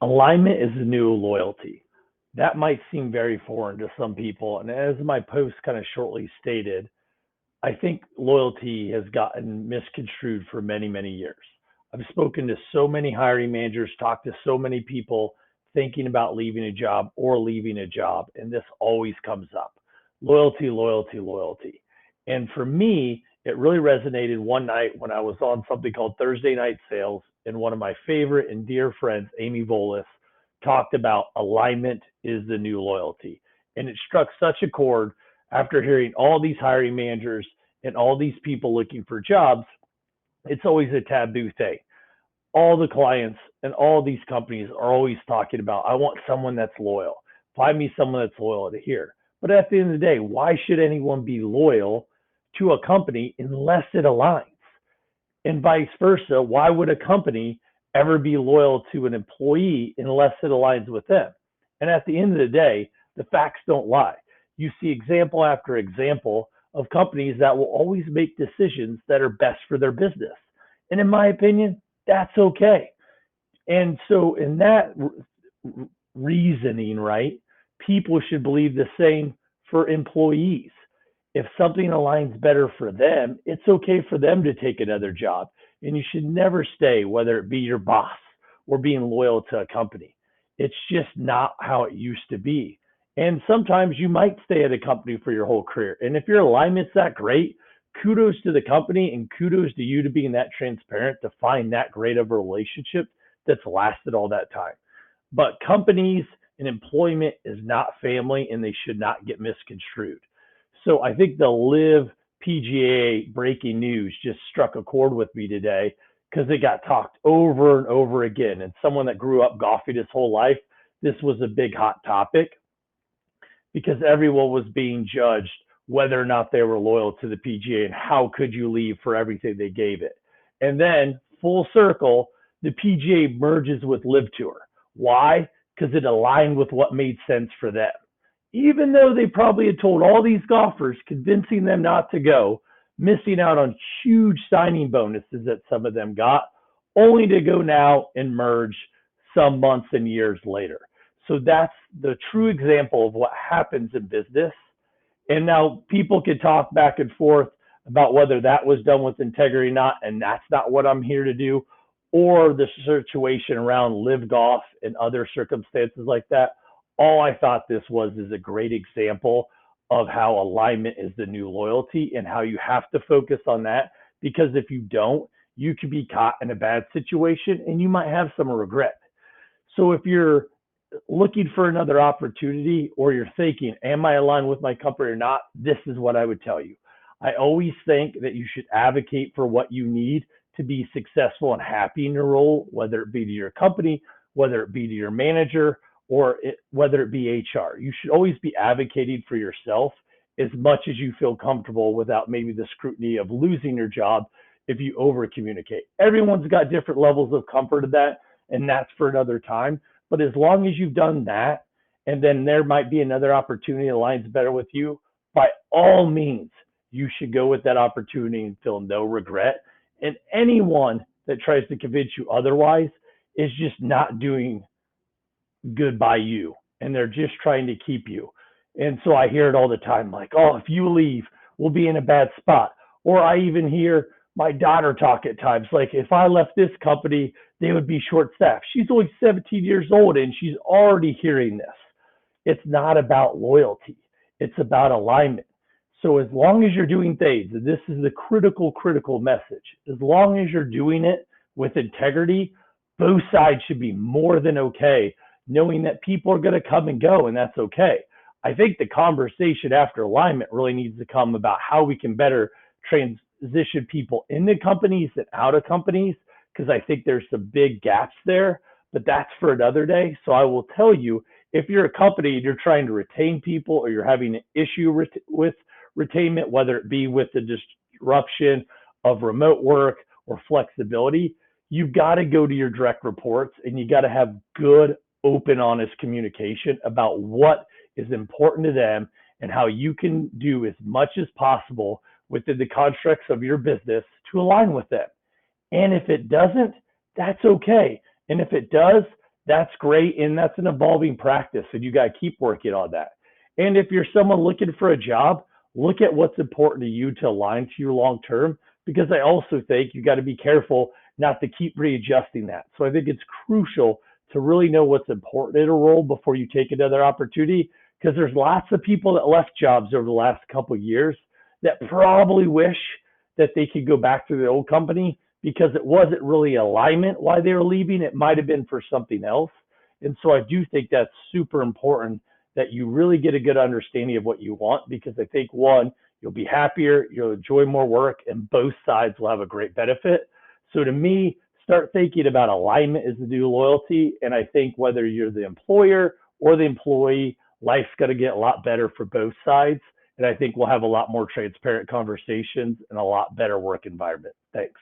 Alignment is the new loyalty. That might seem very foreign to some people. And as my post kind of shortly stated, I think loyalty has gotten misconstrued for many, many years. I've spoken to so many hiring managers, talked to so many people thinking about leaving a job or leaving a job, and this always comes up. Loyalty, loyalty, loyalty. And for me, it really resonated one night when I was on something called Thursday Night Sales, and one of my favorite and dear friends, Amy Volas, talked about alignment is the new loyalty. And it struck such a chord after hearing all these hiring managers and all these people looking for jobs. It's always a taboo thing. All the clients and all these companies are always talking about, I want someone that's loyal. Find me someone that's loyal to here. But at the end of the day, why should anyone be loyal to a company unless it aligns? And vice versa, why would a company ever be loyal to an employee unless it aligns with them? And at the end of the day, the facts don't lie. You see example after example of companies that will always make decisions that are best for their business. And in my opinion, that's okay. And so, in that reasoning, right, people should believe the same for employees. If something aligns better for them, it's okay for them to take another job. And you should never stay, whether it be your boss or being loyal to a company. It's just not how it used to be. And sometimes you might stay at a company for your whole career. And if your alignment's that great, kudos to the company and kudos to you to being that transparent to find that great of a relationship that's lasted all that time. But companies and employment is not family, and they should not get misconstrued. So I think the LIV PGA breaking news just struck a chord with me today because it got talked over and over again. And someone that grew up golfing his whole life, this was a big hot topic because everyone was being judged whether or not they were loyal to the PGA and how could you leave for everything they gave it. And then full circle, the PGA merges with LIV Tour. Why? Because it aligned with what made sense for them. Even though they probably had told all these golfers, convincing them not to go, missing out on huge signing bonuses that some of them got, only to go now and merge some months and years later. So that's the true example of what happens in business. And now people can talk back and forth about whether that was done with integrity or not, and that's not what I'm here to do, or the situation around LIV Golf and other circumstances like that. All I thought this was is a great example of how alignment is the new loyalty and how you have to focus on that, because if you don't, you could be caught in a bad situation and you might have some regret. So if you're looking for another opportunity or you're thinking, am I aligned with my company or not? This is what I would tell you. I always think that you should advocate for what you need to be successful and happy in your role, whether it be to your company, whether it be to your manager, or whether it be HR. You should always be advocating for yourself as much as you feel comfortable without maybe the scrutiny of losing your job if you over communicate. Everyone's got different levels of comfort of that, and that's for another time. But as long as you've done that, and then there might be another opportunity that aligns better with you, by all means, you should go with that opportunity and feel no regret. And anyone that tries to convince you otherwise is just not doing good by you, and they're just trying to keep you. And so I hear it all the time, like, oh, if you leave, we'll be in a bad spot. Or I even hear my daughter talk at times, like, if I left this company, they would be short staffed. She's only 17 years old and she's already hearing this. It's not about loyalty. It's about alignment. So as long as you're doing things, and this is the critical message, as long as you're doing it with integrity, both sides should be more than okay, knowing that people are going to come and go, and that's okay. I think the conversation after alignment really needs to come about how we can better transition people into companies and out of companies, because I think there's some big gaps there, but that's for another day. So I will tell you, if you're a company and you're trying to retain people or you're having an issue with retainment, whether it be with the disruption of remote work or flexibility, you've got to go to your direct reports and you got to have good, open, honest communication about what is important to them and how you can do as much as possible within the constructs of your business to align with them. And if it doesn't, that's okay. And if it does, That's great. And that's an evolving practice. And you got to keep working on that. And if you're someone looking for a job, look at what's important to you to align to your long term, because I also think you got to be careful not to keep readjusting that. So I think it's crucial to really know what's important in a role before you take another opportunity, because there's lots of people that left jobs over the last couple of years that probably wish that they could go back to the old company because it wasn't really alignment why they were leaving. It might have been for something else. And so I do think that's super important that you really get a good understanding of what you want, because I think one, you'll be happier, you'll enjoy more work, and both sides will have a great benefit. So to me, start thinking about alignment as the new loyalty. And I think whether you're the employer or the employee, life's going to get a lot better for both sides. And I think we'll have a lot more transparent conversations and a lot better work environment. Thanks.